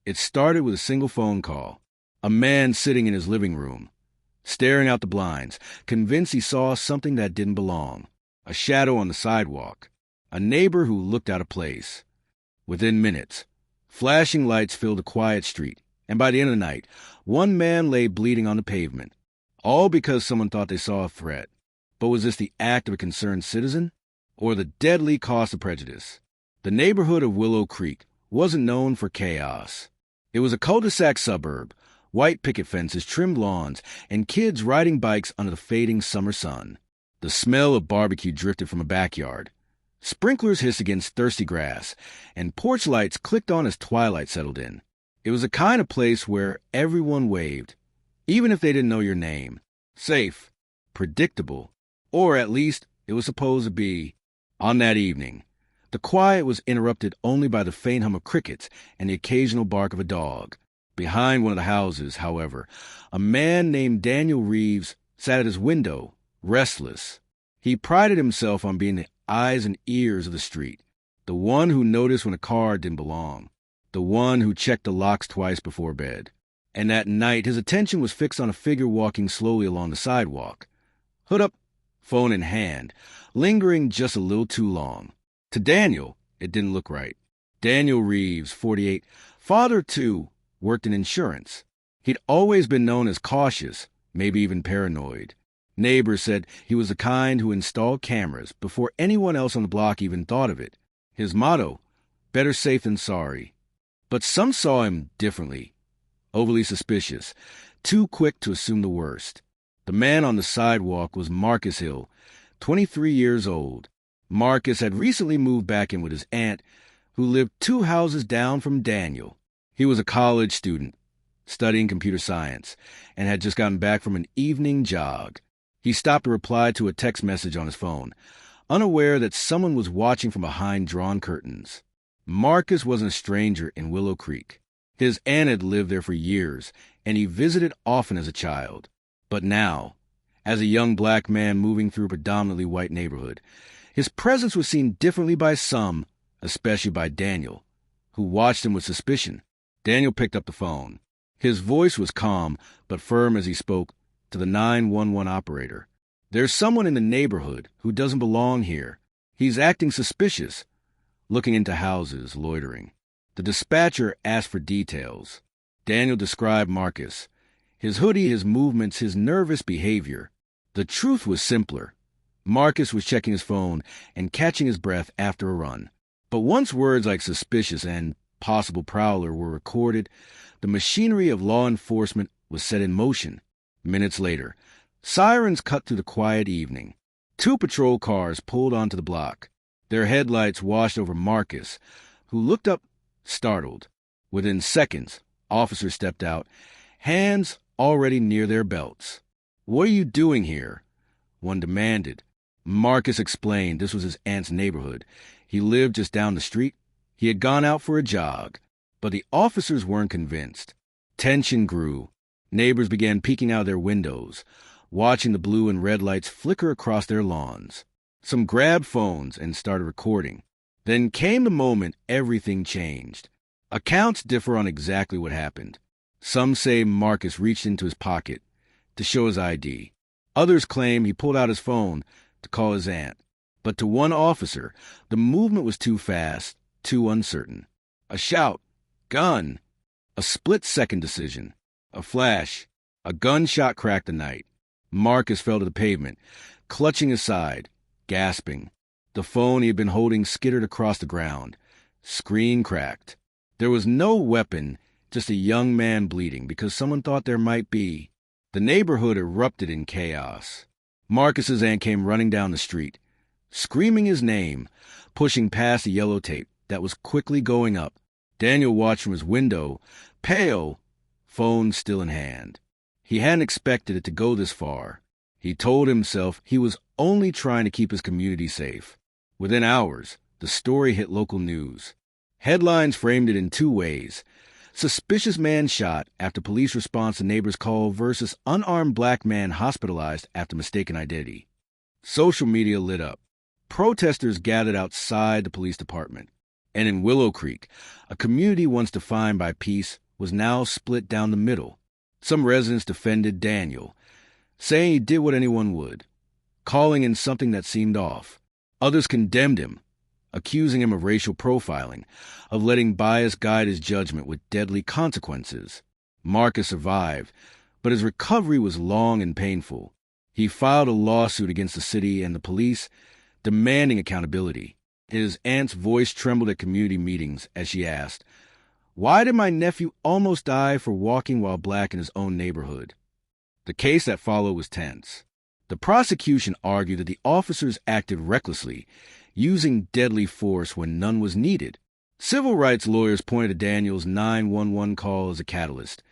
It started with a single phone call. A man sitting in his living room, staring out the blinds, convinced he saw something that didn't belong. A shadow on the sidewalk. A neighbor who looked out of place. Within minutes, flashing lights filled a quiet street, and by the end of the night, one man lay bleeding on the pavement, all because someone thought they saw a threat. But was this the act of a concerned citizen, or the deadly cost of prejudice? The neighborhood of Willow Creek wasn't known for chaos. It was a cul-de-sac suburb, white picket fences, trimmed lawns, and kids riding bikes under the fading summer sun. The smell of barbecue drifted from a backyard. Sprinklers hissed against thirsty grass, and porch lights clicked on as twilight settled in. It was the kind of place where everyone waved, even if they didn't know your name. Safe, predictable, or at least it was supposed to be. On that evening, the quiet was interrupted only by the faint hum of crickets and the occasional bark of a dog. Behind one of the houses, however, a man named Daniel Reeves sat at his window, restless. He prided himself on being the eyes and ears of the street, the one who noticed when a car didn't belong, the one who checked the locks twice before bed. And that night, his attention was fixed on a figure walking slowly along the sidewalk, hood up, phone in hand, lingering just a little too long. To Daniel, it didn't look right. Daniel Reeves, 48, father too, worked in insurance. He'd always been known as cautious, maybe even paranoid. Neighbors said he was the kind who installed cameras before anyone else on the block even thought of it. His motto, better safe than sorry. But some saw him differently, overly suspicious, too quick to assume the worst. The man on the sidewalk was Marcus Hill, 23 years old. Marcus had recently moved back in with his aunt, who lived 2 houses down from Daniel. He was a college student, studying computer science, and had just gotten back from an evening jog. He stopped to reply to a text message on his phone, unaware that someone was watching from behind drawn curtains. Marcus wasn't a stranger in Willow Creek. His aunt had lived there for years, and he visited often as a child. But now, as a young black man moving through a predominantly white neighborhood, his presence was seen differently by some, especially by Daniel, who watched him with suspicion. Daniel picked up the phone. His voice was calm but firm as he spoke to the 911 operator. There's someone in the neighborhood who doesn't belong here. He's acting suspicious, looking into houses, loitering. The dispatcher asked for details. Daniel described Marcus, his hoodie, his movements, his nervous behavior. The truth was simpler. Marcus was checking his phone and catching his breath after a run. But once words like suspicious and possible prowler were recorded, the machinery of law enforcement was set in motion. Minutes later, sirens cut through the quiet evening. 2 patrol cars pulled onto the block. Their headlights washed over Marcus, who looked up, startled. Within seconds, officers stepped out, hands already near their belts. "What are you doing here?" one demanded. Marcus explained this was his aunt's neighborhood. He lived just down the street. He had gone out for a jog. But the officers weren't convinced. Tension grew. Neighbors began peeking out their windows, watching the blue and red lights flicker across their lawns. Some grabbed phones and started recording. Then came the moment everything changed. Accounts differ on exactly what happened. Some say Marcus reached into his pocket to show his ID. Others claim he pulled out his phone to call his aunt. But to one officer, the movement was too fast, too uncertain. A shout, gun, a split-second decision, a flash, a gunshot cracked the night. Marcus fell to the pavement, clutching his side, gasping. The phone he had been holding skittered across the ground. Screen cracked. There was no weapon, just a young man bleeding because someone thought there might be. The neighborhood erupted in chaos. Marcus's aunt came running down the street, screaming his name, pushing past the yellow tape that was quickly going up. Daniel watched from his window, pale, phone still in hand. He hadn't expected it to go this far. He told himself he was only trying to keep his community safe. Within hours, the story hit local news. Headlines framed it in 2 ways. Suspicious man shot after police response to neighbor's call versus unarmed black man hospitalized after mistaken identity. Social media lit up. Protesters gathered outside the police department. And in Willow Creek, a community once defined by peace was now split down the middle. Some residents defended Daniel, saying he did what anyone would, calling in something that seemed off. Others condemned him, accusing him of racial profiling, of letting bias guide his judgment with deadly consequences. Marcus survived, but his recovery was long and painful. He filed a lawsuit against the city and the police, demanding accountability. His aunt's voice trembled at community meetings as she asked, "Why did my nephew almost die for walking while black in his own neighborhood?" The case that followed was tense. The prosecution argued that the officers acted recklessly, using deadly force when none was needed. Civil rights lawyers pointed to Daniel's 911 call as a catalyst,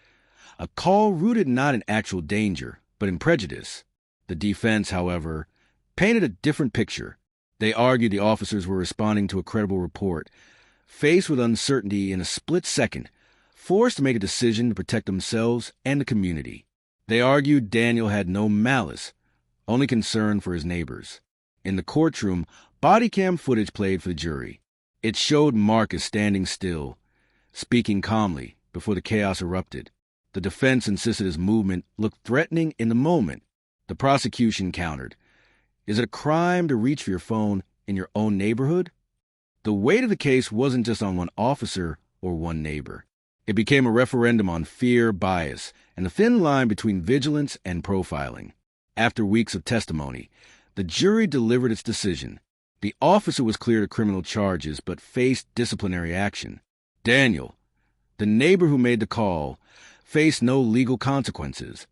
a call rooted not in actual danger, but in prejudice. The defense, however, painted a different picture. They argued the officers were responding to a credible report, faced with uncertainty in a split second, forced to make a decision to protect themselves and the community. They argued Daniel had no malice, only concern for his neighbors. In the courtroom, body cam footage played for the jury. It showed Marcus standing still, speaking calmly before the chaos erupted. The defense insisted his movement looked threatening in the moment. The prosecution countered, "Is it a crime to reach for your phone in your own neighborhood?" The weight of the case wasn't just on one officer or one neighbor. It became a referendum on fear, bias, and the thin line between vigilance and profiling. After weeks of testimony, the jury delivered its decision. The officer was cleared of criminal charges but faced disciplinary action. Daniel, the neighbor who made the call, faced no legal consequences,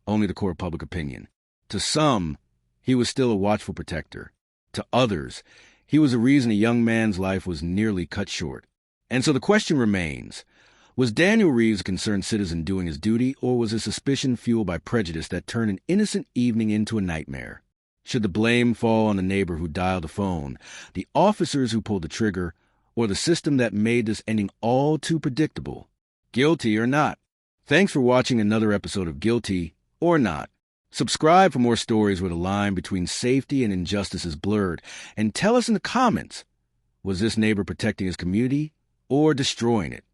only the court of public opinion. To some, he was still a watchful protector. To others, he was the reason a young man's life was nearly cut short. And so the question remains, was Daniel Reeves a concerned citizen doing his duty, or was his suspicion fueled by prejudice that turned an innocent evening into a nightmare? Should the blame fall on the neighbor who dialed the phone, the officers who pulled the trigger, or the system that made this ending all too predictable? Guilty or not? Thanks for watching another episode of Guilty or Not. Subscribe for more stories where the line between safety and injustice is blurred, and tell us in the comments, was this neighbor protecting his community or destroying it?